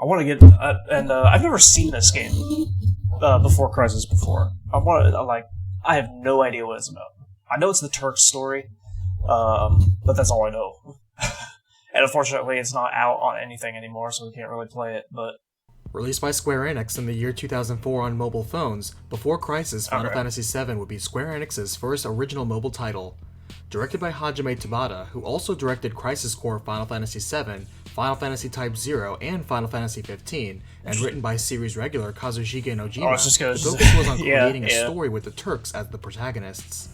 I want to get and I've never seen this game before Crisis before. I have no idea what it's about. I know it's the Turks story, but that's all I know. And unfortunately, it's not out on anything anymore, so we can't really play it. But released by Square Enix in the year 2004 on mobile phones, before Crisis, Final Fantasy VII would be Square Enix's first original mobile title. Directed by Hajime Tabata, who also directed Crisis Core Final Fantasy VII, Final Fantasy Type 0, and Final Fantasy XV, and written by series regular Kazushige Nojima, the focus was on creating a story with the Turks as the protagonists.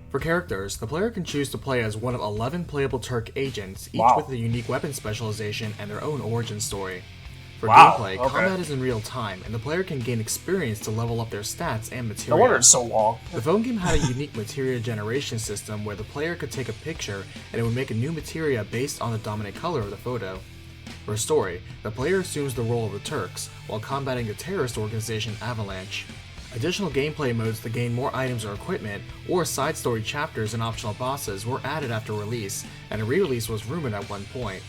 For characters, the player can choose to play as one of 11 playable Turk agents, each with a unique weapon specialization and their own origin story. For gameplay, combat is in real time, and the player can gain experience to level up their stats and materia. No wonder it's so long. The phone game had a unique materia generation system where the player could take a picture and it would make a new materia based on the dominant color of the photo. For story, the player assumes the role of the Turks, while combating the terrorist organization Avalanche. Additional gameplay modes to gain more items or equipment, or side story chapters and optional bosses were added after release, and a re-release was rumored at one point.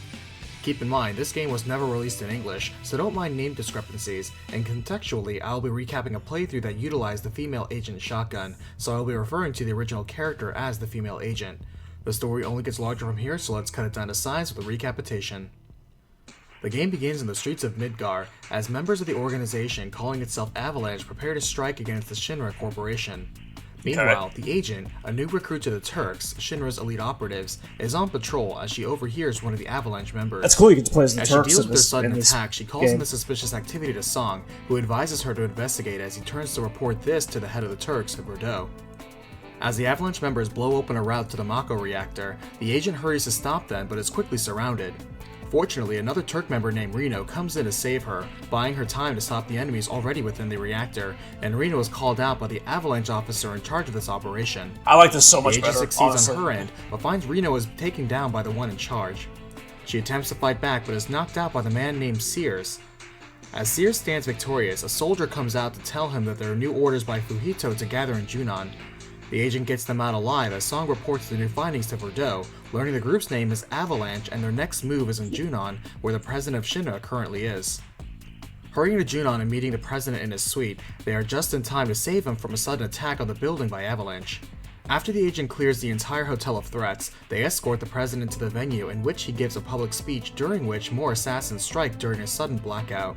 Keep in mind, this game was never released in English, so don't mind name discrepancies, and contextually I'll be recapping a playthrough that utilized the female agent shotgun, so I'll be referring to the original character as the female agent. The story only gets larger from here, so let's cut it down to size with a recapitation. The game begins in the streets of Midgar, as members of the organization calling itself Avalanche prepare to strike against the Shinra Corporation. Meanwhile, the agent, a new recruit to the Turks, Shinra's elite operatives, is on patrol as she overhears one of the Avalanche members. That's cool, you get to play as the Turks. As she deals with the sudden attack, she calls in the suspicious activity to Song, who advises her to investigate as he turns to report this to the head of the Turks, Bordeaux. As the Avalanche members blow open a route to the Mako reactor, the agent hurries to stop them but is quickly surrounded. Fortunately, another Turk member named Reno comes in to save her, buying her time to stop the enemies already within the reactor, and Reno is called out by the Avalanche officer in charge of this operation. I like this so much better, The agent succeeds on her end, but finds Reno is taken down by the one in charge. She attempts to fight back, but is knocked out by the man named Sears. As Sears stands victorious, a soldier comes out to tell him that there are new orders by Fujito to gather in Junon. The agent gets them out alive as Song reports the new findings to Bordeaux, learning the group's name is Avalanche and their next move is in Junon, where the president of Shinra currently is. Hurrying to Junon and meeting the president in his suite, they are just in time to save him from a sudden attack on the building by Avalanche. After the agent clears the entire hotel of threats, they escort the president to the venue in which he gives a public speech during which more assassins strike during a sudden blackout.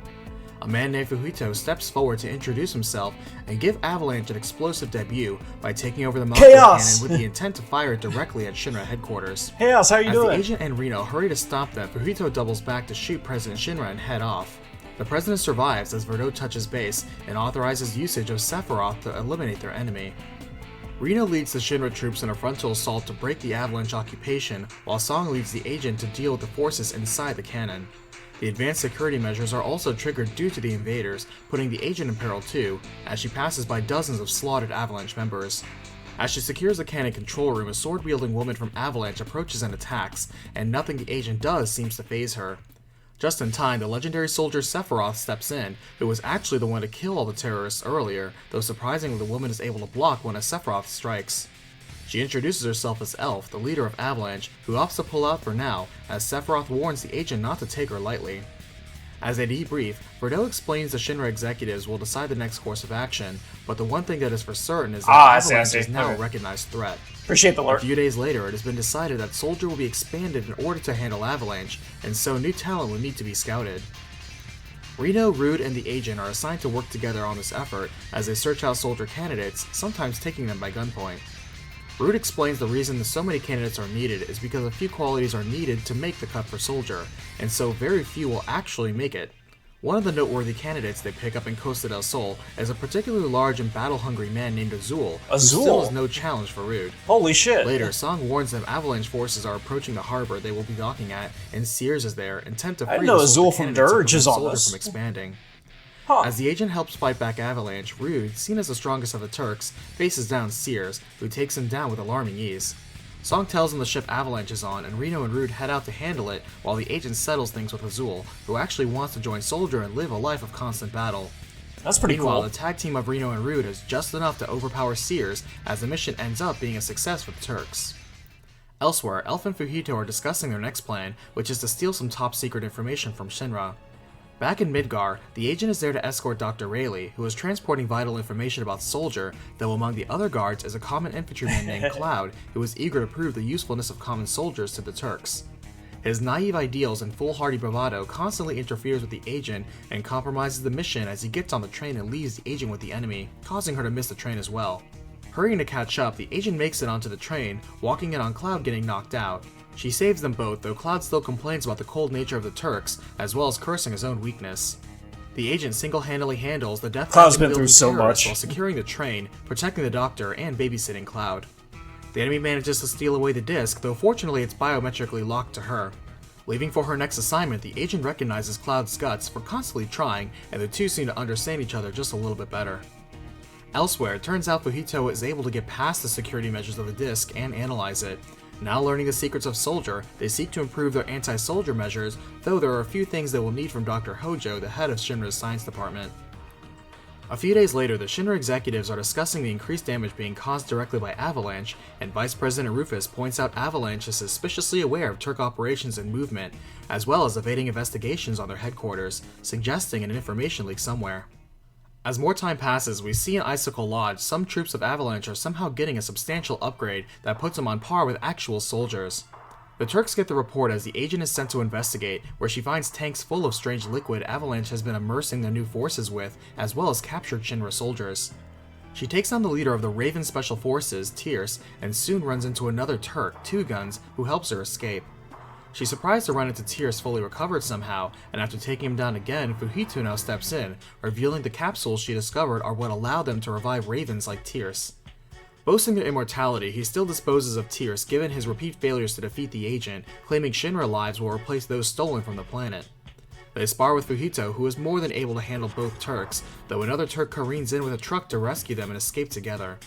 A man named Fujito steps forward to introduce himself and give Avalanche an explosive debut by taking over the Mako cannon with the intent to fire it directly at Shinra headquarters. Chaos, how you doing? As the agent and Reno hurry to stop them, Fujito doubles back to shoot President Shinra and head off. The president survives as Bordeaux touches base and authorizes usage of Sephiroth to eliminate their enemy. Reno leads the Shinra troops in a frontal assault to break the Avalanche occupation, while Song leads the agent to deal with the forces inside the cannon. The advanced security measures are also triggered due to the invaders, putting the agent in peril too, as she passes by dozens of slaughtered Avalanche members. As she secures the cannon control room, a sword-wielding woman from Avalanche approaches and attacks, and nothing the agent does seems to faze her. Just in time, the legendary soldier Sephiroth steps in, who was actually the one to kill all the terrorists earlier, though surprisingly the woman is able to block when a Sephiroth strikes. She introduces herself as Elf, the leader of Avalanche, who opts to pull out for now, as Sephiroth warns the agent not to take her lightly. As they debrief, Bordeaux explains the Shinra executives will decide the next course of action, but the one thing that is for certain is that Avalanche is now a recognized threat. Appreciate the alert. A few days later, it has been decided that Soldier will be expanded in order to handle Avalanche, and so new talent will need to be scouted. Reno, Rude, and the agent are assigned to work together on this effort as they search out Soldier candidates, sometimes taking them by gunpoint. Rude explains the reason that so many candidates are needed is because a few qualities are needed to make the cut for Soldier, and so very few will actually make it. One of the noteworthy candidates they pick up in Costa del Sol is a particularly large and battle-hungry man named Azul, who still is no challenge for Rude. Holy shit! Later, Song warns them Avalanche forces are approaching the harbor they will be docking at, and Sears is there, intent to free the Azul from Dirge is on Soldier this. from expanding. Huh. As the agent helps fight back Avalanche, Rude, seen as the strongest of the Turks, faces down Sears, who takes him down with alarming ease. Song tells him the ship Avalanche is on, and Reno and Rude head out to handle it, while the agent settles things with Azul, who actually wants to join Soldier and live a life of constant battle. That's pretty Meanwhile, cool. the tag team of Reno and Rude is just enough to overpower Sears, as the mission ends up being a success for the Turks. Elsewhere, Elf and Fujito are discussing their next plan, which is to steal some top-secret information from Shinra. Back in Midgar, the agent is there to escort Dr. Rayleigh, who is transporting vital information about Soldier, though among the other guards is a common infantryman named Cloud, who is eager to prove the usefulness of common soldiers to the Turks. His naive ideals and foolhardy bravado constantly interferes with the agent and compromises the mission as he gets on the train and leaves the agent with the enemy, causing her to miss the train as well. Hurrying to catch up, the agent makes it onto the train, walking in on Cloud getting knocked out. She saves them both, though Cloud still complains about the cold nature of the Turks, as well as cursing his own weakness. The agent single-handedly handles the death Cloud's been through so much while securing the train, protecting the doctor, and babysitting Cloud. The enemy manages to steal away the disc, though fortunately it's biometrically locked to her. Leaving for her next assignment, the agent recognizes Cloud's guts for constantly trying, and the two seem to understand each other just a little bit better. Elsewhere, it turns out Fujito is able to get past the security measures of the disc and analyze it. Now learning the secrets of Soldier, they seek to improve their anti-soldier measures, though there are a few things they will need from Dr. Hojo, the head of Shinra's science department. A few days later, the Shinra executives are discussing the increased damage being caused directly by Avalanche, and Vice President Rufus points out Avalanche is suspiciously aware of Turk operations and movement, as well as evading investigations on their headquarters, suggesting an information leak somewhere. As more time passes, we see in Icicle Lodge some troops of Avalanche are somehow getting a substantial upgrade that puts them on par with actual soldiers. The Turks get the report as the agent is sent to investigate, where she finds tanks full of strange liquid Avalanche has been immersing their new forces with, as well as captured Shinra soldiers. She takes on the leader of the Raven Special Forces, Tierce, and soon runs into another Turk, Two Guns, who helps her escape. She's surprised to run into Tierce fully recovered somehow, and after taking him down again, Fujito now steps in, revealing the capsules she discovered are what allowed them to revive ravens like Tierce. Boasting their immortality, he still disposes of Tierce given his repeat failures to defeat the agent, claiming Shinra lives will replace those stolen from the planet. They spar with Fujito, who is more than able to handle both Turks, though another Turk careens in with a truck to rescue them and escape together.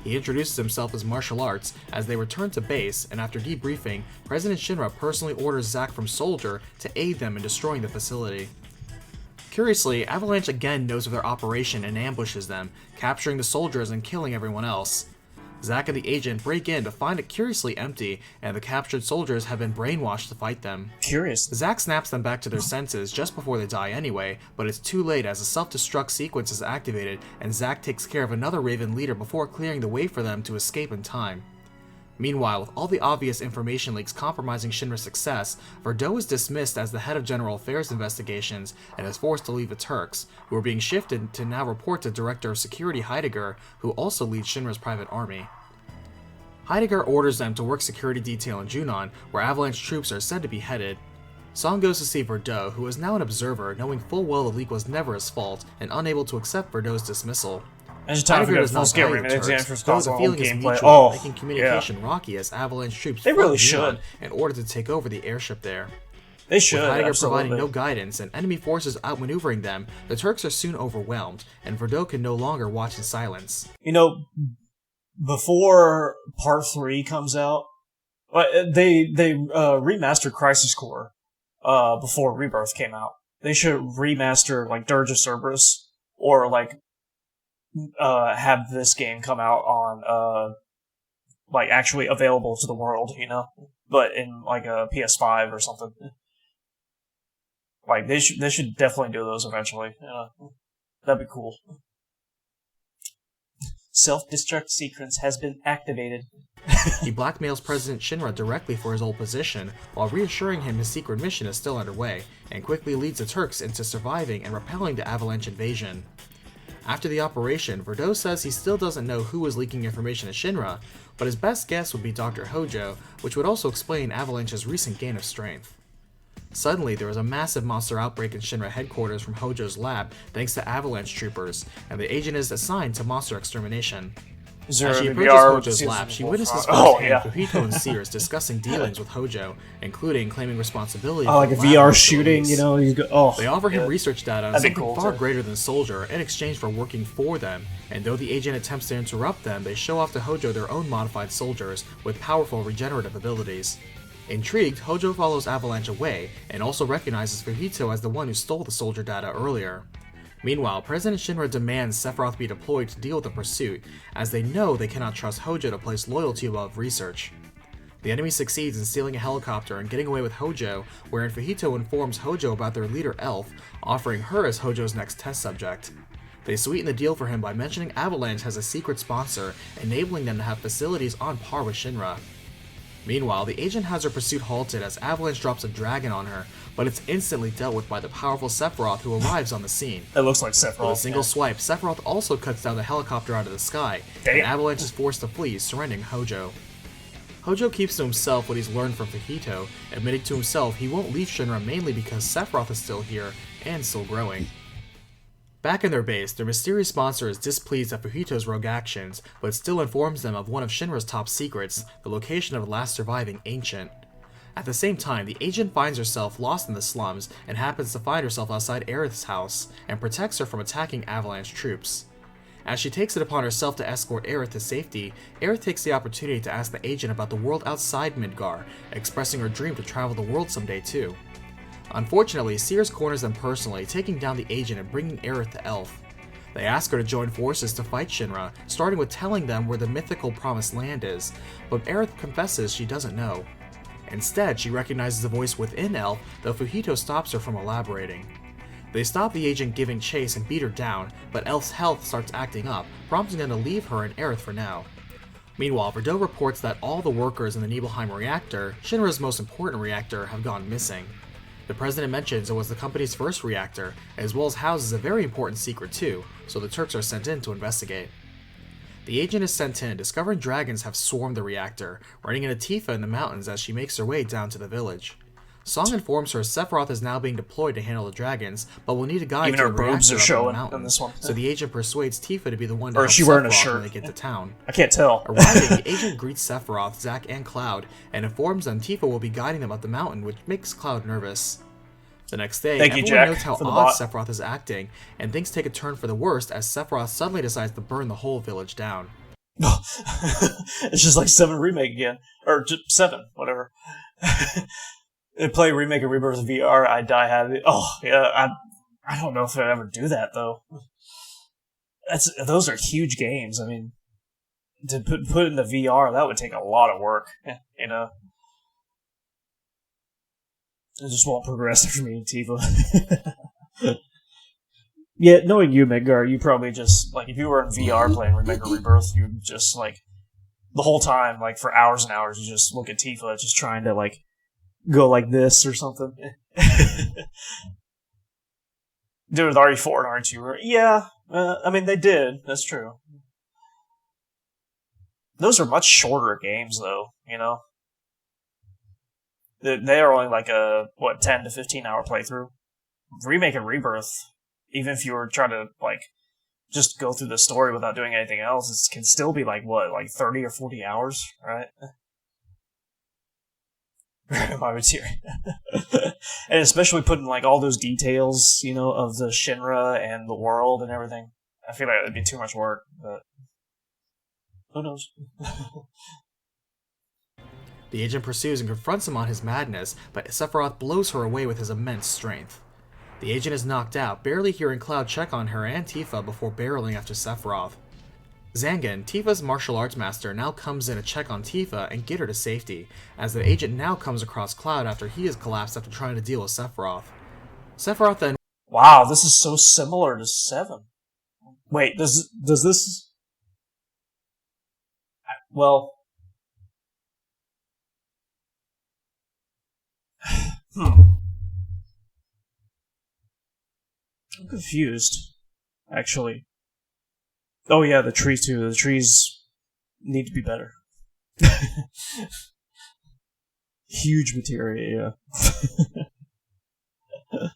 He introduces himself as martial arts as they return to base, and after debriefing, President Shinra personally orders Zack from Soldier to aid them in destroying the facility. Curiously, Avalanche again knows of their operation and ambushes them, capturing the soldiers and killing everyone else. Zack and the agent break in to find it curiously empty, and the captured soldiers have been brainwashed to fight them. Curious. Zack snaps them back to their senses just before they die anyway, but it's too late as a self-destruct sequence is activated, and Zack takes care of another Raven leader before clearing the way for them to escape in time. Meanwhile, with all the obvious information leaks compromising Shinra's success, Verdot is dismissed as the head of General Affairs investigations and is forced to leave the Turks, who are being shifted to now report to Director of Security Heidegger, who also leads Shinra's private army. Heidegger orders them to work security detail in Junon, where Avalanche troops are said to be headed. Song goes to see Verdot, who is now an observer, knowing full well the leak was never his fault, and unable to accept Verdot's dismissal. It's time for Heidegger does full not scale value the remix Turks, for though the console feeling is gameplay. mutual, Oh, making communication rocky as Avalanche troops They really flood Junon should. in order to take over the airship there. They should. With Heidegger Absolutely. providing no guidance and enemy forces outmaneuvering them, the Turks are soon overwhelmed, and Verdot can no longer watch in silence. You know, before Part 3 comes out, they remastered Crisis Core before Rebirth came out. They should remaster like Dirge of Cerberus, or like have this game come out on like actually available to the world, you know, but in like a PS5 or something. Like they should definitely do those eventually. That'd be cool. Self-destruct sequence has been activated. He blackmails President Shinra directly for his old position, while reassuring him his secret mission is still underway, and quickly leads the Turks into surviving and repelling the Avalanche invasion. After the operation, Verdot says he still doesn't know who is leaking information to Shinra, but his best guess would be Dr. Hojo, which would also explain Avalanche's recent gain of strength. Suddenly, there is a massive monster outbreak in Shinra headquarters from Hojo's lab thanks to Avalanche troopers, and the agent is assigned to monster extermination. As she approaches Hojo's lab, she witnesses firsthand Fujito and Sears discussing dealings with Hojo, including claiming responsibility for like a VR shooting, you know. They offer him research data on something far too. greater than Soldier in exchange for working for them, and though the agent attempts to interrupt them, they show off to Hojo their own modified soldiers with powerful regenerative abilities. Intrigued, Hojo follows Avalanche away, and also recognizes Fujito as the one who stole the soldier data earlier. Meanwhile, President Shinra demands Sephiroth be deployed to deal with the pursuit, as they know they cannot trust Hojo to place loyalty above research. The enemy succeeds in stealing a helicopter and getting away with Hojo, wherein Fujito informs Hojo about their leader Elf, offering her as Hojo's next test subject. They sweeten the deal for him by mentioning Avalanche has a secret sponsor, enabling them to have facilities on par with Shinra. Meanwhile, the agent has her pursuit halted as Avalanche drops a dragon on her, but it's instantly dealt with by the powerful Sephiroth who arrives on the scene. It looks like Sephiroth. With a single swipe, Sephiroth also cuts down the helicopter out of the sky, and Avalanche is forced to flee, surrendering Hojo. Hojo keeps to himself what he's learned from Fujito, admitting to himself he won't leave Shinra mainly because Sephiroth is still here, and still growing. Back in their base, their mysterious sponsor is displeased at Fujito's rogue actions, but still informs them of one of Shinra's top secrets, the location of the last surviving ancient. At the same time, the agent finds herself lost in the slums and happens to find herself outside Aerith's house, and protects her from attacking Avalanche troops. As she takes it upon herself to escort Aerith to safety, Aerith takes the opportunity to ask the agent about the world outside Midgar, expressing her dream to travel the world someday too. Unfortunately, Sears corners them personally, taking down the agent and bringing Aerith to Elf. They ask her to join forces to fight Shinra, starting with telling them where the mythical Promised Land is, but Aerith confesses she doesn't know. Instead, she recognizes a voice within Elf, though Fujito stops her from elaborating. They stop the agent giving chase and beat her down, but Elf's health starts acting up, prompting them to leave her and Aerith for now. Meanwhile, Verdot reports that all the workers in the Nibelheim reactor, Shinra's most important reactor, have gone missing. The president mentions it was the company's first reactor, as well as houses a very important secret too, so the Turks are sent in to investigate. The agent is sent in, discovering dragons have swarmed the reactor, running into Tifa in the mountains as she makes her way down to the village. Song informs her Sephiroth is now being deployed to handle the dragons, but will need a guide to the reactor up on the mountain. In this one. So the agent persuades Tifa to be the one to help Sephiroth when they get to town. I can't tell. Arriving, the agent greets Sephiroth, Zack, and Cloud, and informs them Tifa will be guiding them up the mountain, which makes Cloud nervous. The next day, everyone notes how odd Sephiroth is acting, and things take a turn for the worst as Sephiroth suddenly decides to burn the whole village down. It's just like 7 Remake again. Or 7, whatever. Play Remake and Rebirth VR, I die happy. Oh, yeah, I don't know if I'd ever do that, though. Those are huge games. I mean, to put in the VR, that would take a lot of work, you know? It just won't progress for me, Tifa. Yeah, knowing you, Midgar, you probably just, like, if you were in VR playing Remake or Rebirth, you would just, like, the whole time, like, for hours and hours, you just look at Tifa just trying to, like, go like this or something. Did it with RE4 and RE2. Yeah, I mean, they did. That's true. Those are much shorter games, though, you know? They are only like a, 10 to 15 hour playthrough. Remake and Rebirth, even if you were trying to, like, just go through the story without doing anything else, it can still be like, 30 or 40 hours, right? My material. And especially putting, like, all those details, you know, of the Shinra and the world and everything. I feel like it'd be too much work, but who knows? The agent pursues and confronts him on his madness, but Sephiroth blows her away with his immense strength. The agent is knocked out, barely hearing Cloud check on her and Tifa before barreling after Sephiroth. Zangan, Tifa's martial arts master, now comes in to check on Tifa and get her to safety, as the agent now comes across Cloud after he has collapsed after trying to deal with Sephiroth. Sephiroth then... Wow, this is so similar to 7. Wait, does this... Well... I'm confused, actually. Oh yeah, the trees too. The trees need to be better. Huge materia, yeah.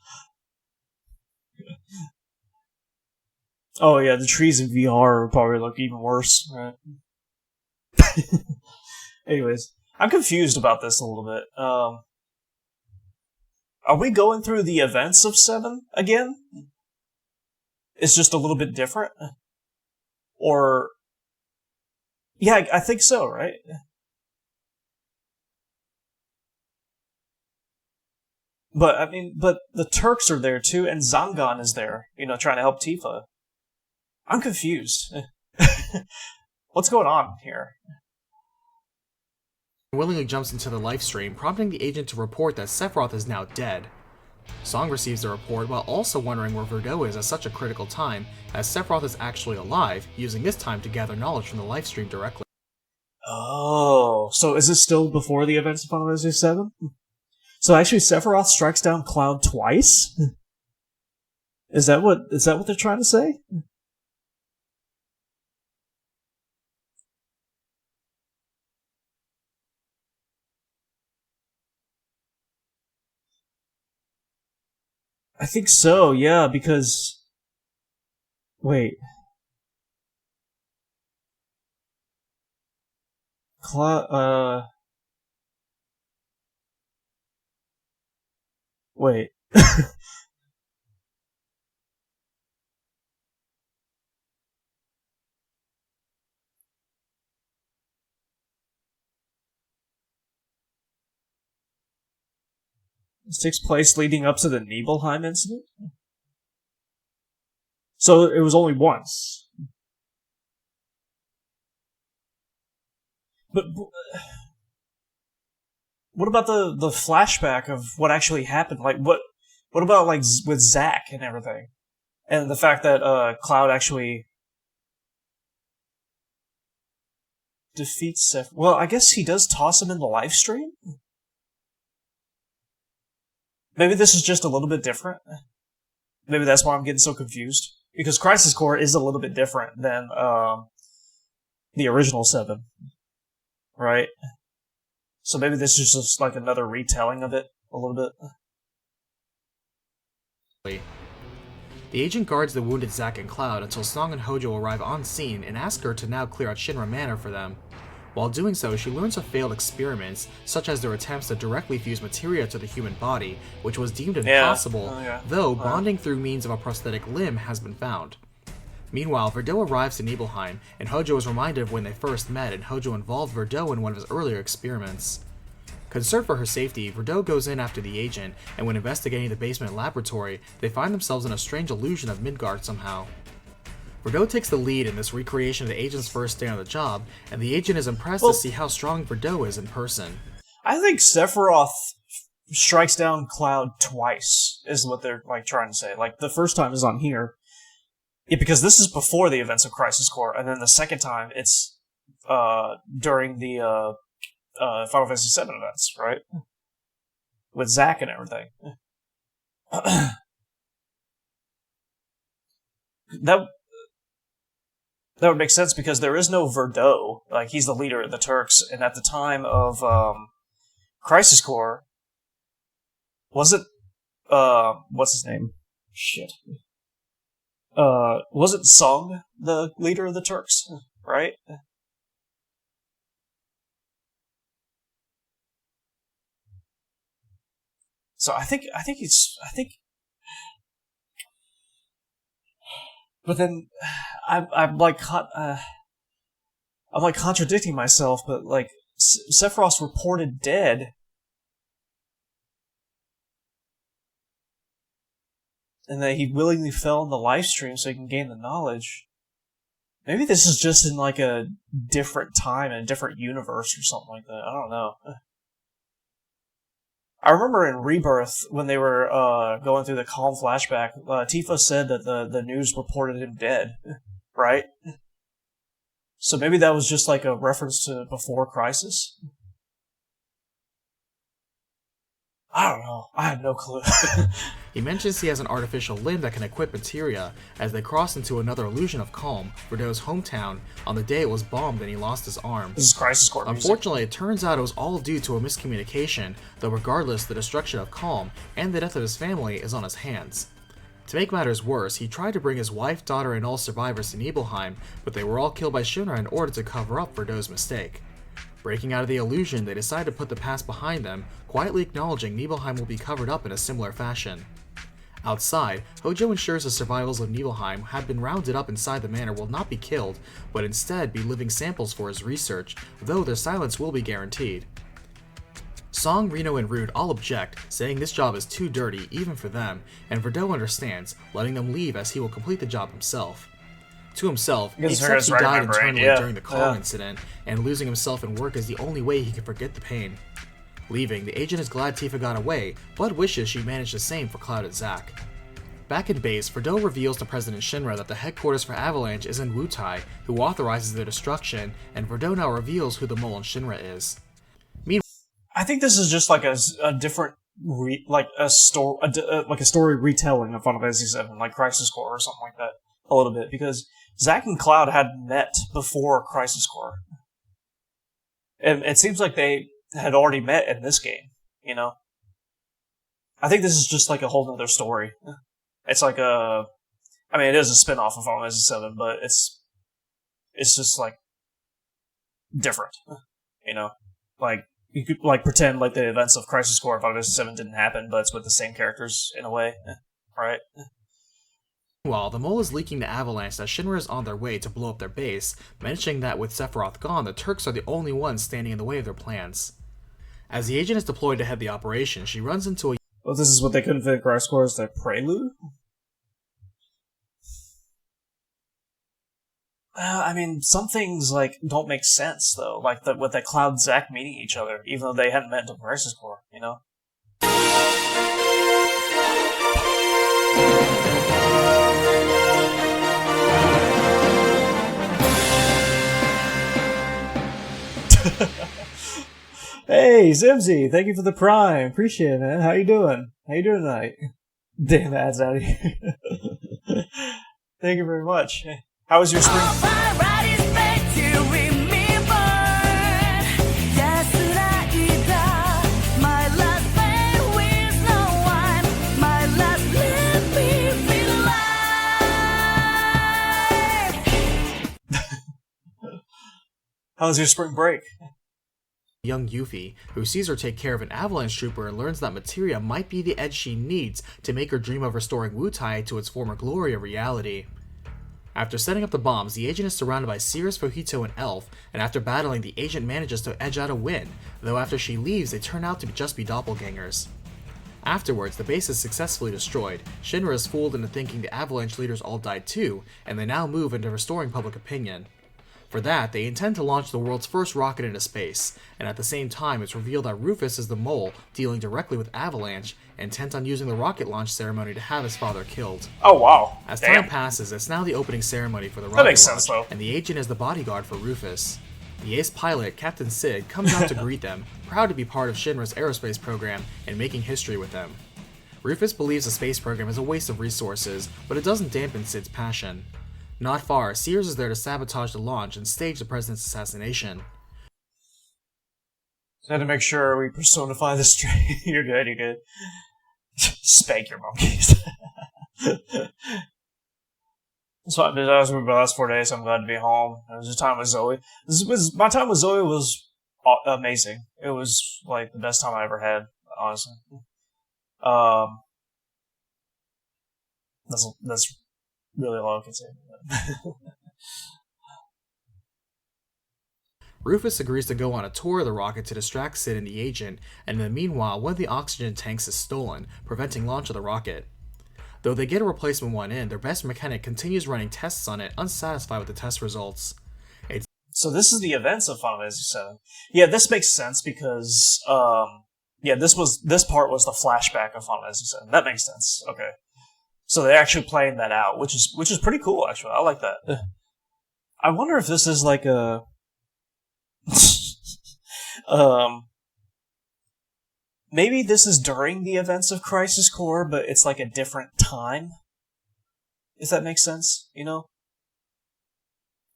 Oh yeah, the trees in VR would probably look even worse, right? Anyways, I'm confused about this a little bit. Are we going through the events of 7 again? It's just a little bit different? Or... Yeah, I think so, right? But, I mean, the Turks are there too, and Zangan is there, you know, trying to help Tifa. I'm confused. What's going on here? willingly jumps into the life stream, prompting the agent to report that Sephiroth is now dead. Song receives the report while also wondering where Verdot is at such a critical time, as Sephiroth is actually alive, using this time to gather knowledge from the life stream directly. Oh, so is it still before the events of Final Fantasy VII? So actually, Sephiroth strikes down Cloud twice? Is that what they're trying to say? I think so, yeah, because... Wait. Wait. This takes place leading up to the Nibelheim incident? So it was only once. But what about the flashback of what actually happened? Like, what about, like, with Zack and everything? And the fact that Cloud actually defeats Sephiroth. Well, I guess he does toss him in the live stream? Maybe this is just a little bit different. Maybe that's why I'm getting so confused. Because Crisis Core is a little bit different than the original 7. Right? So maybe this is just like another retelling of it a little bit. The agent guards the wounded Zack and Cloud until Song and Hojo arrive on scene and ask her to now clear out Shinra Manor for them. While doing so, she learns of failed experiments, such as their attempts to directly fuse materia to the human body, which was deemed impossible, though bonding through means of a prosthetic limb has been found. Meanwhile, Verdot arrives to Nibelheim, and Hojo is reminded of when they first met, and Hojo involved Verdot in one of his earlier experiments. Concerned for her safety, Verdot goes in after the agent, and when investigating the basement laboratory, they find themselves in a strange illusion of Midgard somehow. Verdot takes the lead in this recreation of the agent's first day on the job, and the agent is impressed to see how strong Verdot is in person. I think Sephiroth strikes down Cloud twice, is what they're like trying to say. Like, the first time is on here, because this is before the events of Crisis Core, and then the second time it's during the Final Fantasy VII events, right? With Zack and everything. That would make sense because there is no Verdot. Like, he's the leader of the Turks, and at the time of Crisis Core, was it what's his name? Shit. Wasn't Sung the leader of the Turks, right? So I think but then I'm like contradicting myself, but like Sephiroth's reported dead, and that he willingly fell in the live stream so he can gain the knowledge. Maybe this is just in like a different time and a different universe or something like that. I don't know. I remember in Rebirth, when they were going through the calm flashback, Tifa said that the news reported him dead, right? So maybe that was just like a reference to before Crisis? I don't know. I have no clue. He mentions he has an artificial limb that can equip materia as they cross into another illusion of Calm, Verdot's hometown, on the day it was bombed and he lost his arm. This is Crisis Core music. Unfortunately, it turns out it was all due to a miscommunication, though regardless, the destruction of Calm and the death of his family is on his hands. To make matters worse, he tried to bring his wife, daughter, and all survivors to Nibelheim, but they were all killed by Shinra in order to cover up Verdot's mistake. Breaking out of the illusion, they decide to put the past behind them, quietly acknowledging Nibelheim will be covered up in a similar fashion. Outside, Hojo ensures the survivors of Nibelheim who have been rounded up inside the manor will not be killed, but instead be living samples for his research, though their silence will be guaranteed. Song, Reno, and Rude all object, saying this job is too dirty even for them, and Verdot understands, letting them leave as he will complete the job himself. To himself, he Because accepts he died internally yeah. during the car incident, and losing himself in work is the only way he can forget the pain. Leaving, the agent is glad Tifa got away, but wishes she managed the same for Cloud and Zack. Back in base, Verdot reveals to President Shinra that the headquarters for Avalanche is in Wutai, who authorizes their destruction, and Verdot now reveals who the mole in Shinra is. I think this is just like a different, like a story retelling of Final Fantasy VII, like Crisis Core or something like that, a little bit, because Zack and Cloud had met before Crisis Core. And it seems like they had already met in this game, you know? I think this is just like a whole other story. It's like I mean, it is a spin-off of Final Fantasy VII, but it's just like different, you know? Like, you could like pretend like the events of Crisis Core and Final Fantasy VII didn't happen, but it's with the same characters in a way, right? Meanwhile, the mole is leaking to Avalanche that Shinra is on their way to blow up their base, mentioning that with Sephiroth gone, the Turks are the only ones standing in the way of their plans. As the agent is deployed to head the operation, she runs into a... Well, this is what they couldn't fit in Crisis Core as their prelude? I mean, some things, like, don't make sense, though. Like, with the Cloud Zack meeting each other, even though they hadn't met until Crisis Core, you know? Hey, Zimzy, thank you for the Prime. Appreciate it, man. How you doing? How you doing tonight? Damn, ads out of here. Thank you very much. How was your spring? How was your spring break? Young Yuffie, who sees her take care of an Avalanche trooper and learns that materia might be the edge she needs to make her dream of restoring Wutai to its former glory a reality. After setting up the bombs, the agent is surrounded by Cirrus, Fujito, and Elf, and after battling, the agent manages to edge out a win, though after she leaves, they turn out to just be doppelgangers. Afterwards, the base is successfully destroyed. Shinra is fooled into thinking the Avalanche leaders all died too, and they now move into restoring public opinion. For that, they intend to launch the world's first rocket into space, and at the same time it's revealed that Rufus is the mole dealing directly with Avalanche, intent on using the rocket launch ceremony to have his father killed. Oh wow. As Damn. time passes, it's now the opening ceremony for the rocket That makes launch, sense, though. and the agent is the bodyguard for Rufus. The ace pilot, Captain Sid, comes out to greet them, proud to be part of Shinra's aerospace program and making history with them. Rufus believes the space program is a waste of resources, but it doesn't dampen Sid's passion. Not far, Sears is there to sabotage the launch and stage the president's assassination. I had to make sure we personify this straight. You're good, you're good. Spank your monkeys. That's what I did. I was with my last 4 days, so I'm glad to be home. It was a time with Zoe. My time with Zoe was amazing. It was like the best time I ever had, honestly. That's really all I can say. Rufus agrees to go on a tour of the rocket to distract Sid and the agent, and in the meanwhile, one of the oxygen tanks is stolen, preventing launch of the rocket. Though they get a replacement one in, their best mechanic continues running tests on it, unsatisfied with the test results. So this is the events of Final Fantasy VII. Yeah, this makes sense because, this part was the flashback of Final Fantasy VII. That makes sense. Okay. So they're actually playing that out, which is pretty cool, actually. I like that. I wonder if this is like a... maybe this is during the events of Crisis Core, but it's like a different time. If that makes sense, you know?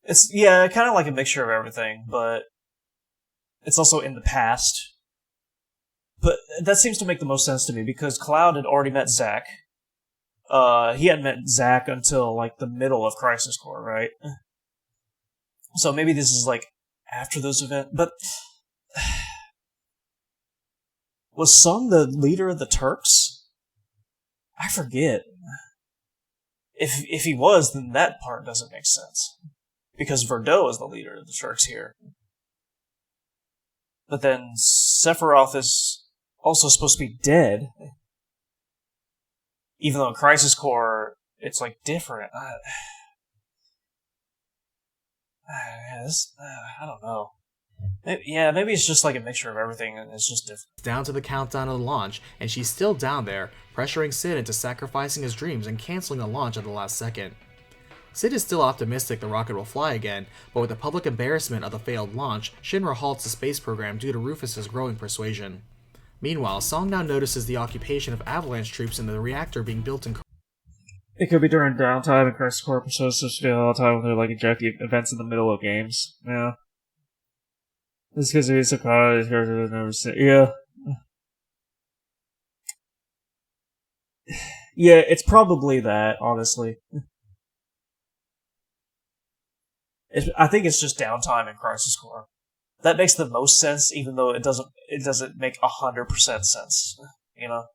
It's, yeah, kind of like a mixture of everything, but it's also in the past. But that seems to make the most sense to me, because Cloud had already met Zack. He hadn't met Zack until, like, the middle of Crisis Core, right? So maybe this is, like, after those events, but... Was Sung the leader of the Turks? I forget. If he was, then that part doesn't make sense. Because Verdot is the leader of the Turks here. But then Sephiroth is also supposed to be dead. Even though in Crisis Core, it's like different. I don't know. Maybe it's just like a mixture of everything, and it's just different. Down to the countdown of the launch, and she's still down there, pressuring Sid into sacrificing his dreams and canceling the launch at the last second. Sid is still optimistic the rocket will fly again, but with the public embarrassment of the failed launch, Shinra halts the space program due to Rufus's growing persuasion. Meanwhile, Song now notices the occupation of Avalanche troops in the reactor being built in. It could be during downtime, and Crisis Core episodes just do all the time when they like inject the events in the middle of games. Yeah. This gives me a surprise. Characters I've never seen. Yeah. Yeah, it's probably that, honestly. I think it's just downtime in Crisis Core. That makes the most sense, even though it doesn't make 100% sense. You know?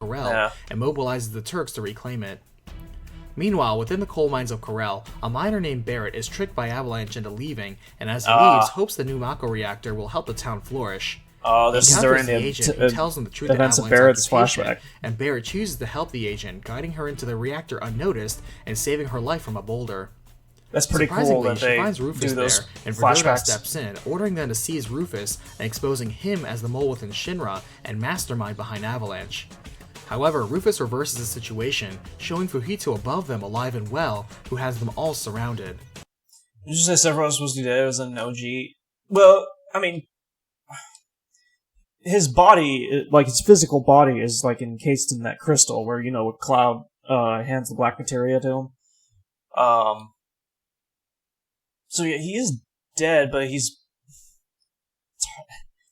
Corel, and mobilizes the Turks to reclaim it. Meanwhile, within the coal mines of Corel, a miner named Barrett is tricked by Avalanche into leaving, and as he leaves, hopes the new Mako reactor will help the town flourish. This is during the agent who tells him the truth events of Barrett's flashback. And Barrett chooses to help the agent, guiding her into the reactor unnoticed and saving her life from a boulder. That's pretty cool that they finds Rufus do those there, and flashbacks. steps in, ordering them to seize Rufus and exposing him as the mole within Shinra and mastermind behind Avalanche. However, Rufus reverses the situation, showing Fujito above them alive and well, who has them all surrounded. Did you say Sephiroth was supposed to be dead? It was an OG? Well, I mean, his body, like his physical body, is like encased in that crystal where, you know, Cloud hands the black materia to him. So yeah, he is dead, but he's...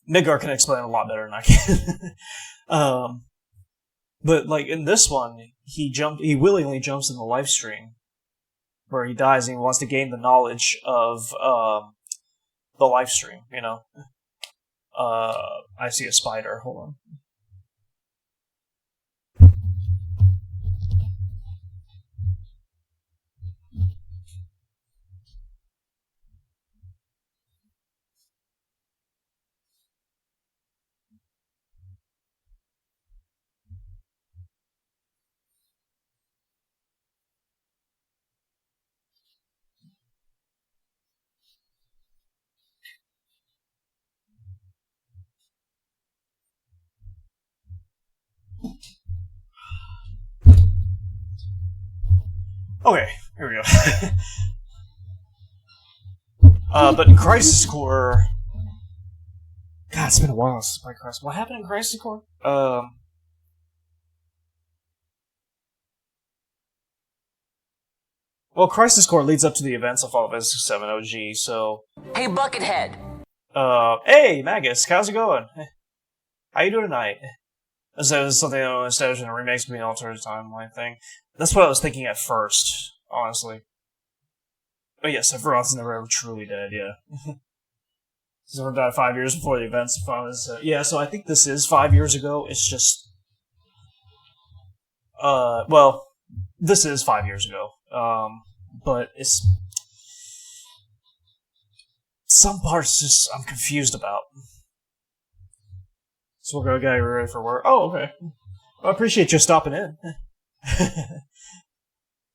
Midgar can explain a lot better than I can. But like in this one, he willingly jumps in the life stream where he dies and he wants to gain the knowledge of the life stream, you know. I see a spider, hold on. Okay, here we go. But in Crisis Core... God, it's been a while since I played Crisis. What happened in Crisis Core? Well, Crisis Core leads up to the events of Final Fantasy VII OG, so... Hey, Buckethead! Hey, Magus, how's it going? How you doing tonight? So it's something that established in a remakes being an alternate timeline thing. That's what I was thinking at first, honestly. But yes, Sephiroth's never ever truly dead, yeah. Sephiroth died 5 years before the events of Final Fantasy. Yeah, so I think this is 5 years ago, it's just... well, this is 5 years ago. But it's... Some parts just I'm confused about. So we'll go get you ready for work. Oh, okay. Well, I appreciate you stopping in.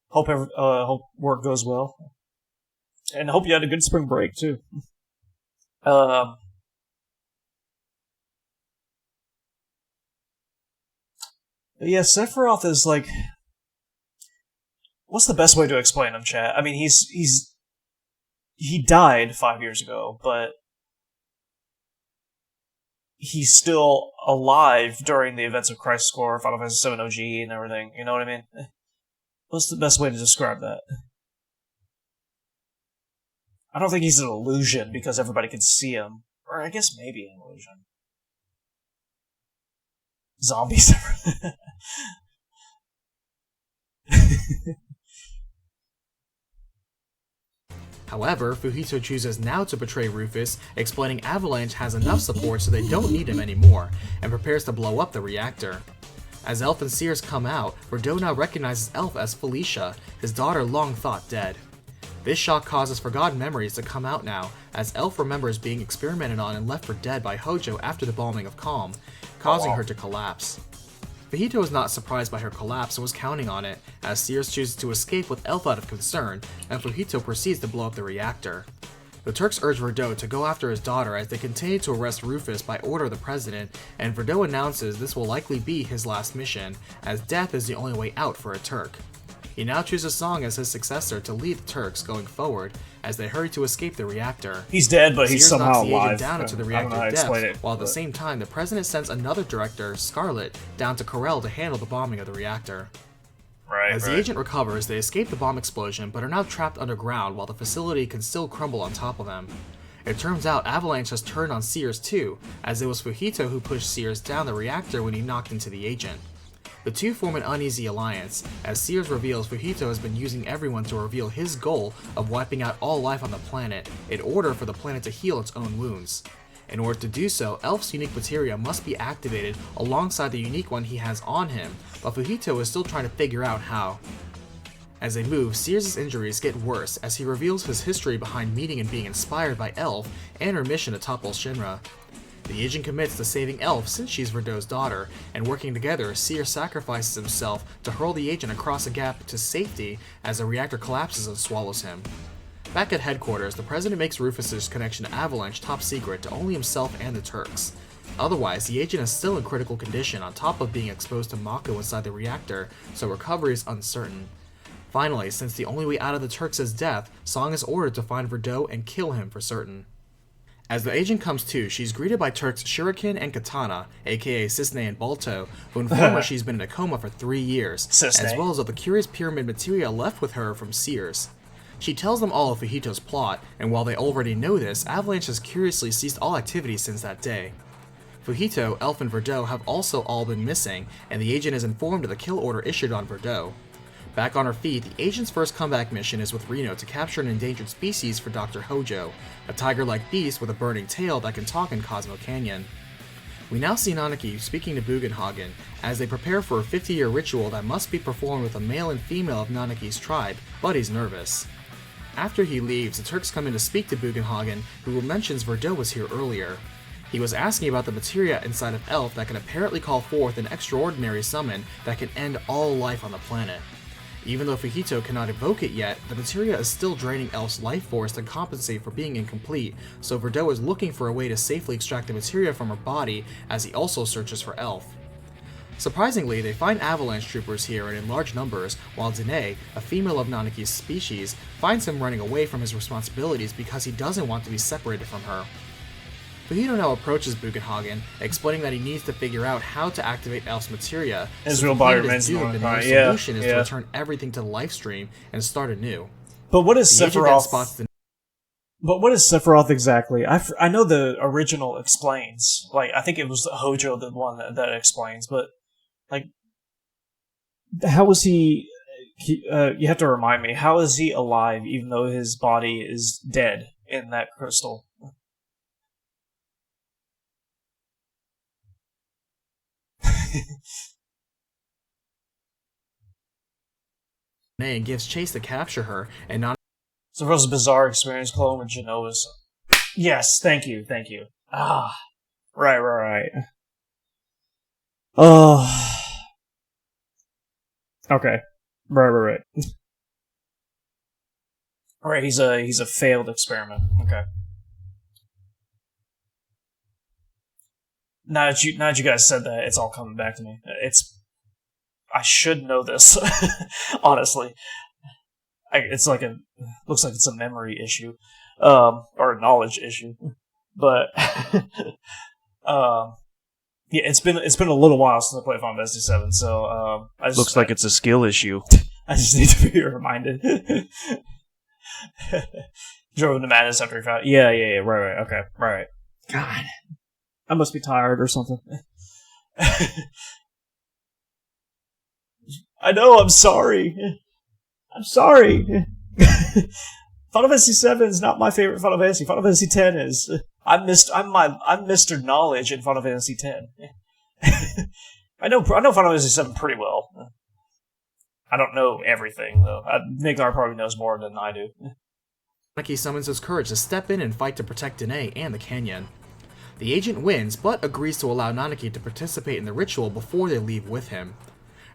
Hope work goes well. And hope you had a good spring break, too. But yeah, Sephiroth is like... What's the best way to explain him, chat? I mean, he died 5 years ago, but he's still alive during the events of Crisis Core, Final Fantasy VII OG, and everything. You know what I mean? What's the best way to describe that? I don't think he's an illusion because everybody can see him. Or I guess maybe an illusion. Zombies. However, Fujito chooses now to betray Rufus, explaining Avalanche has enough support so they don't need him anymore, and prepares to blow up the reactor. As Elf and Sears come out, Verdot now recognizes Elf as Felicia, his daughter long thought dead. This shock causes forgotten memories to come out now, as Elf remembers being experimented on and left for dead by Hojo after the bombing of Calm, causing her to collapse. Fujito is not surprised by her collapse and was counting on it, as Sears chooses to escape with Elf out of concern, and Fujito proceeds to blow up the reactor. The Turks urge Verdot to go after his daughter as they continue to arrest Rufus by order of the president, and Verdot announces this will likely be his last mission, as death is the only way out for a Turk. He now chooses Song as his successor to lead the Turks going forward, as they hurry to escape the reactor. He's dead, but he's Sears somehow knocks the agent alive. down into the I don't know how reactor to explain depths, it, while at the but- same time the president sends another director, Scarlet, down to Corel to handle the bombing of the reactor. Right, As the agent recovers, they escape the bomb explosion, but are now trapped underground while the facility can still crumble on top of them. It turns out Avalanche has turned on Sears too, as it was Fujito who pushed Sears down the reactor when he knocked into the agent. The two form an uneasy alliance, as Sears reveals Fujito has been using everyone to reveal his goal of wiping out all life on the planet in order for the planet to heal its own wounds. In order to do so, Elf's unique materia must be activated alongside the unique one he has on him, but Fujito is still trying to figure out how. As they move, Sears' injuries get worse as he reveals his history behind meeting and being inspired by Elf and her mission to topple Shinra. The agent commits to saving Elf since she's Verdot's daughter, and working together, Sears sacrifices himself to hurl the agent across a gap to safety as the reactor collapses and swallows him. Back at headquarters, the president makes Rufus' connection to Avalanche top secret to only himself and the Turks. Otherwise, the agent is still in critical condition on top of being exposed to Mako inside the reactor, so recovery is uncertain. Finally, since the only way out of the Turks is death, Song is ordered to find Verdot and kill him for certain. As the agent comes to, she's greeted by Turks Shuriken and Katana, aka Cisne and Balto, who inform her she's been in a coma for 3 years, Cisne. as well as of the curious pyramid materia left with her from Sears. She tells them all of Fujito's plot, and while they already know this, Avalanche has curiously ceased all activity since that day. Fujito, Elf, and Verdot have also all been missing, and the agent is informed of the kill order issued on Verdot. Back on her feet, the agent's first comeback mission is with Reno to capture an endangered species for Dr. Hojo, a tiger-like beast with a burning tail that can talk in Cosmo Canyon. We now see Nanaki speaking to Bugenhagen as they prepare for a 50-year ritual that must be performed with a male and female of Nanaki's tribe, but he's nervous. After he leaves, the Turks come in to speak to Bugenhagen, who mentions Verdot was here earlier. He was asking about the materia inside of Elf that can apparently call forth an extraordinary summon that can end all life on the planet. Even though Fujito cannot evoke it yet, the materia is still draining Elf's life force to compensate for being incomplete, so Verdot is looking for a way to safely extract the materia from her body as he also searches for Elf. Surprisingly, they find Avalanche troopers here and in large numbers, while Danae, a female of Nanaki's species, finds him running away from his responsibilities because he doesn't want to be separated from her. Fujito now approaches Bugenhagen, explaining that he needs to figure out how to activate Elf's materia. His real body the remains doomed, normal. and the only Yeah, solution is yeah. to return everything to the life stream and start anew. But what is The agent then Sephiroth? spots the But what is Sephiroth exactly? I know the original explains. Like, I think it was Hojo the one that explains, but, like, how is he... you have to remind me, how is he alive even though his body is dead in that crystal? and gives chase to capture her, and not So it was a bizarre experience clone with Genoa's. Yes, thank you. Ah, right. Oh. Okay. Right. Alright, he's a failed experiment. Okay. Now that you guys said that, it's all coming back to me. I should know this, honestly. It's like looks like it's a memory issue, or a knowledge issue, but yeah, it's been a little while since I played Final Fantasy VII, so Looks like it's a skill issue. I just need to be reminded. Drove him to madness after he found. Yeah, right, okay, right. God, I must be tired or something. I know. I'm sorry. Final Fantasy VII is not my favorite Final Fantasy. Final Fantasy X is. I'm Mr. Knowledge in Final Fantasy X. I know Final Fantasy VII pretty well. I don't know everything though. Mignar probably knows more than I do. Nanaki summons his courage to step in and fight to protect Danae and the canyon. The agent wins, but agrees to allow Nanaki to participate in the ritual before they leave with him.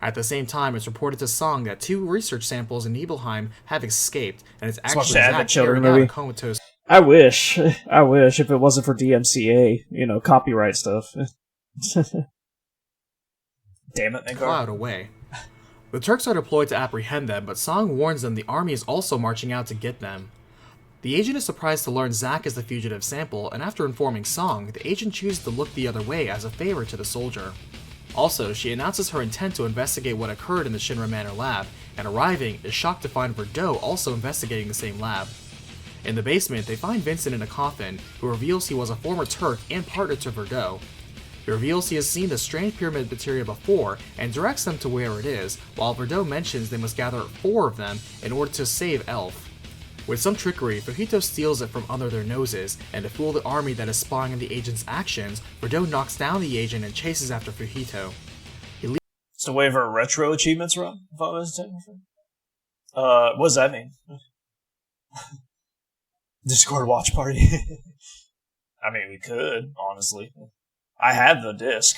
At the same time, it's reported to Song that 2 research samples in Nibelheim have escaped, and it's actually Zack carrying out a comatose... I wish if it wasn't for DMCA, copyright stuff. Damn it, Nigar. Cloud away. The Turks are deployed to apprehend them, but Song warns them the army is also marching out to get them. The agent is surprised to learn Zack is the fugitive sample, and after informing Song, the agent chooses to look the other way as a favor to the soldier. Also, she announces her intent to investigate what occurred in the Shinra Manor lab, and arriving, is shocked to find Verdot also investigating the same lab. In the basement, they find Vincent in a coffin, who reveals he was a former Turk and partner to Verdot. He reveals he has seen the strange pyramid materia before, and directs them to where it is, while Verdot mentions they must gather 4 of them in order to save Elf. With some trickery, Fujito steals it from under their noses, and to fool the army that is spying on the agent's actions, Verdot knocks down the agent and chases after Fujito. It's the way of our retro achievements run, if I was technically. What does that mean? Discord watch party. I mean, we could, honestly. I have the disc.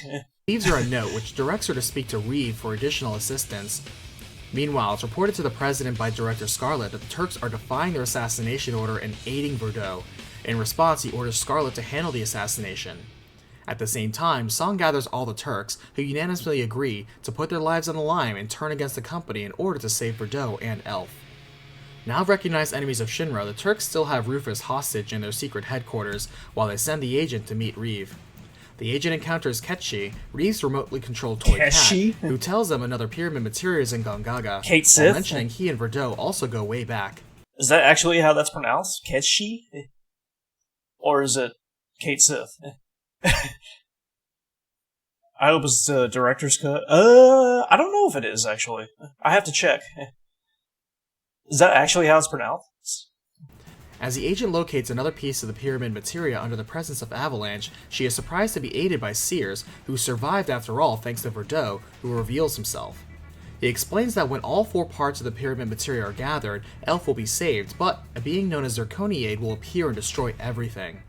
Leaves her a note which directs her to speak to Reeve for additional assistance. Meanwhile, it's reported to the president by Director Scarlet that the Turks are defying their assassination order and aiding Verdot. In response, he orders Scarlet to handle the assassination. At the same time, Song gathers all the Turks, who unanimously agree to put their lives on the line and turn against the company in order to save Verdot and Elf. Now recognized enemies of Shinra, the Turks still have Rufus hostage in their secret headquarters, while they send the agent to meet Reeve. The agent encounters Ketchi, Reeve's remotely controlled toy cat, who tells them another pyramid materia is in Gongaga, Kate while Sith? mentioning he and Verdot also go way back. Is that actually how that's pronounced? Ketchi? Or is it Kate Sith? I hope it's the director's cut. I don't know if it is, actually. I have to check. Is that actually how it's pronounced? As the agent locates another piece of the pyramid materia under the presence of Avalanche, she is surprised to be aided by Sears, who survived after all thanks to Verdot, who reveals himself. He explains that when all 4 parts of the pyramid materia are gathered, Elf will be saved, but a being known as Zirconiade will appear and destroy everything.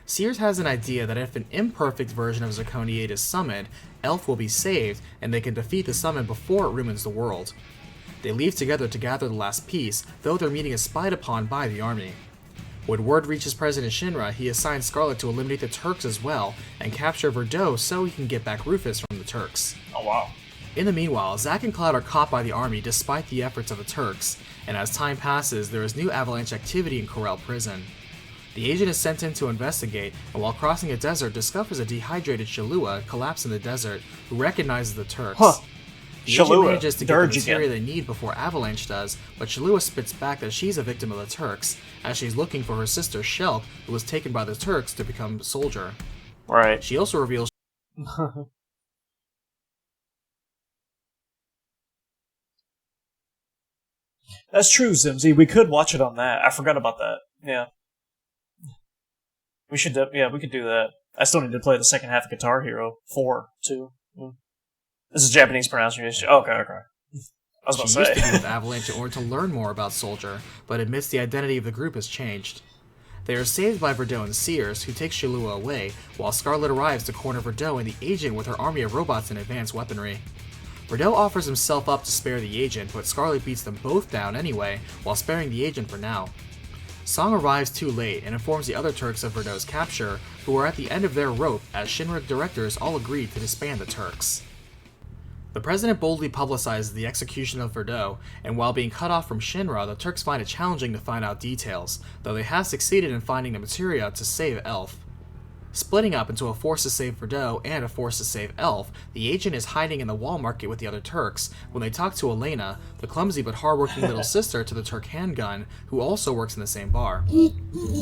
Sears has an idea that if an imperfect version of Zirconiade is summoned, Elf will be saved, and they can defeat the summon before it ruins the world. They leave together to gather the last piece, though their meeting is spied upon by the army. When word reaches President Shinra, he assigns Scarlet to eliminate the Turks as well, and capture Verdot so he can get back Rufus from the Turks. Oh wow. In the meanwhile, Zack and Cloud are caught by the army despite the efforts of the Turks, and as time passes, there is new Avalanche activity in Corel Prison. The agent is sent in to investigate, and while crossing a desert, discovers a dehydrated Shallua collapsed in the desert, who recognizes the Turks. Huh. The agent Shallua, manages to get the Dirge materia again. they need before Avalanche does, but Shallua spits back that she's a victim of the Turks, as she's looking for her sister Shelk, who was taken by the Turks to become a soldier. Right. She also reveals That's true, Zimsy. We could watch it on that. I forgot about that. Yeah. We should, we could do that. I still need to play the second half of Guitar Hero 4, too. This is Japanese pronunciation. Okay. I was about she to used to be say. with Avalanche in order to learn more about Soldier, but admits the identity of the group has changed. They are saved by Verdot and Sears, who take Shallua away, while Scarlet arrives to corner Verdot and the agent with her army of robots and advanced weaponry. Verdot offers himself up to spare the agent, but Scarlet beats them both down anyway, while sparing the agent for now. Song arrives too late and informs the other Turks of Verdot's capture, who are at the end of their rope as Shinra directors all agree to disband the Turks. The president boldly publicizes the execution of Verdot, and while being cut off from Shinra, the Turks find it challenging to find out details, though they have succeeded in finding the materia to save Elf. Splitting up into a force to save Verdot and a force to save Elf, the agent is hiding in the wall market with the other Turks when they talk to Elena, the clumsy but hardworking little sister to the Turk handgun, who also works in the same bar.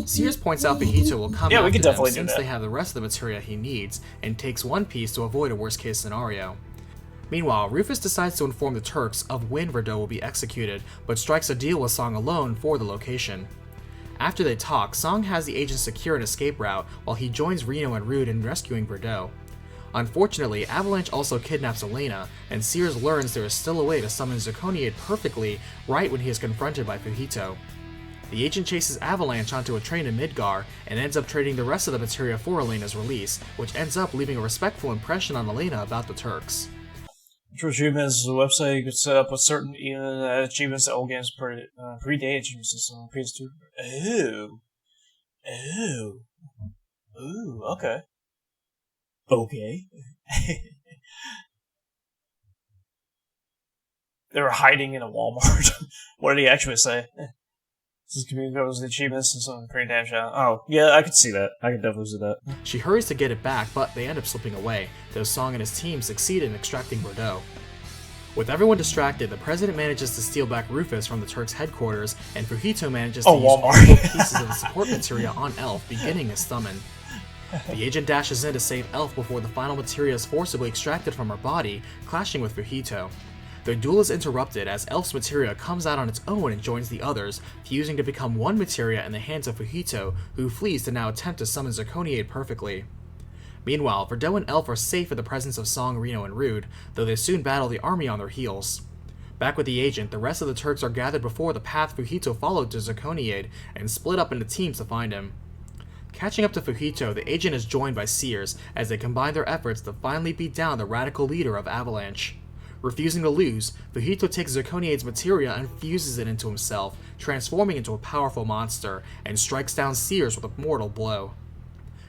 Sears points out Fujito will come Yeah, we after could them definitely do since that. they have the rest of the materia he needs, and takes one piece to avoid a worst-case scenario. Meanwhile, Rufus decides to inform the Turks of when Verdot will be executed, but strikes a deal with Song alone for the location. After they talk, Song has the agent secure an escape route, while he joins Reno and Rude in rescuing Verdot. Unfortunately, Avalanche also kidnaps Elena, and Sears learns there is still a way to summon Zirconiade perfectly right when he is confronted by Fujito. The agent chases Avalanche onto a train in Midgar and ends up trading the rest of the materia for Elena's release, which ends up leaving a respectful impression on Elena about the Turks. True achievements is a website you could set up with certain achievements that old games predate achievements on PS2. Ooh, okay. Okay. They were hiding in a Walmart. What did he actually say? This is communicating with the achievements and something pretty damn shot. Oh, yeah, I could see that. I could definitely see that. She hurries to get it back, but they end up slipping away, though Song and his team succeed in extracting Bordeaux. With everyone distracted, the president manages to steal back Rufus from the Turks' headquarters, and Fujito manages to use all pieces of the support materia on Elf, beginning his summon. The agent dashes in to save Elf before the final materia is forcibly extracted from her body, clashing with Fujito. Their duel is interrupted as Elf's materia comes out on its own and joins the others, fusing to become one materia in the hands of Fujito, who flees to now attempt to summon Zirconiade perfectly. Meanwhile, Bordeaux and Elf are safe in the presence of Song, Reno, and Rude, though they soon battle the army on their heels. Back with the agent, the rest of the Turks are gathered before the path Fujito followed to Zirconiade, and split up into teams to find him. Catching up to Fujito, the agent is joined by Sears, as they combine their efforts to finally beat down the radical leader of Avalanche. Refusing to lose, Fujito takes Zirconiade's materia and fuses it into himself, transforming into a powerful monster, and strikes down Sears with a mortal blow.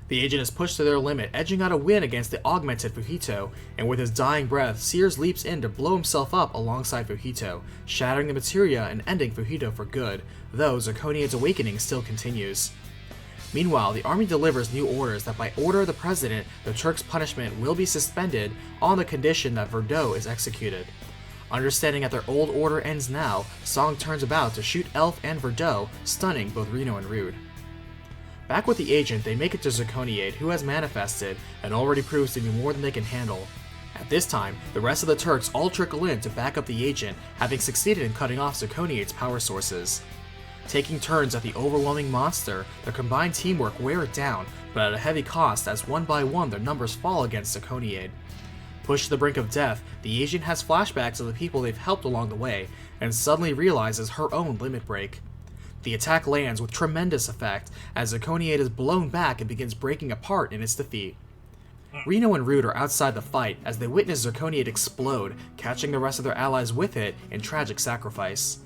The agent is pushed to their limit, edging out a win against the augmented Fujito, and with his dying breath, Sears leaps in to blow himself up alongside Fujito, shattering the materia and ending Fujito for good, though Zirconiade's awakening still continues. Meanwhile, the army delivers new orders that by order of the president, the Turks' punishment will be suspended on the condition that Bordeaux is executed. Understanding that their old order ends now, Song turns about to shoot Elf and Bordeaux, stunning both Reno and Rude. Back with the agent, they make it to Zirconiade, who has manifested and already proves to be more than they can handle. At this time, the rest of the Turks all trickle in to back up the agent, having succeeded in cutting off Zirconiade's power sources. Taking turns at the overwhelming monster, their combined teamwork wear it down, but at a heavy cost as one by one their numbers fall against Zirconiade. Pushed to the brink of death, the agent has flashbacks of the people they've helped along the way, and suddenly realizes her own limit break. The attack lands with tremendous effect, as Zirconiade is blown back and begins breaking apart in its defeat. Reno and Rude are outside the fight as they witness Zirconiade explode, catching the rest of their allies with it in tragic sacrifice.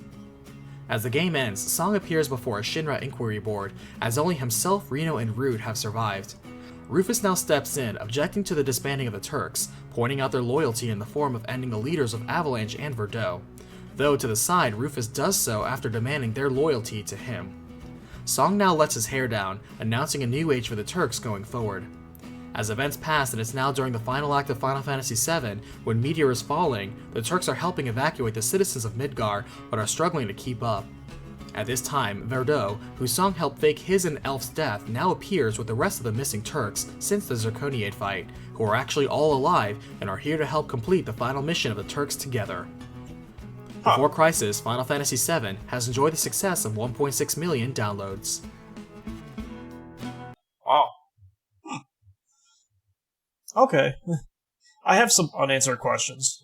As the game ends, Song appears before a Shinra inquiry board, as only himself, Reno, and Rude have survived. Rufus now steps in, objecting to the disbanding of the Turks, pointing out their loyalty in the form of ending the leaders of Avalanche and Bordeaux. Though to the side, Rufus does so after demanding their loyalty to him. Song now lets his hair down, announcing a new age for the Turks going forward. As events pass and it's now during the final act of Final Fantasy VII, when Meteor is falling, the Turks are helping evacuate the citizens of Midgar, but are struggling to keep up. At this time, Bordeaux, who Song helped fake his and Elf's death, now appears with the rest of the missing Turks since the Zirconiade fight, who are actually all alive and are here to help complete the final mission of the Turks together. Before Crisis, Final Fantasy VII has enjoyed the success of 1.6 million downloads. Wow. Okay. I have some unanswered questions.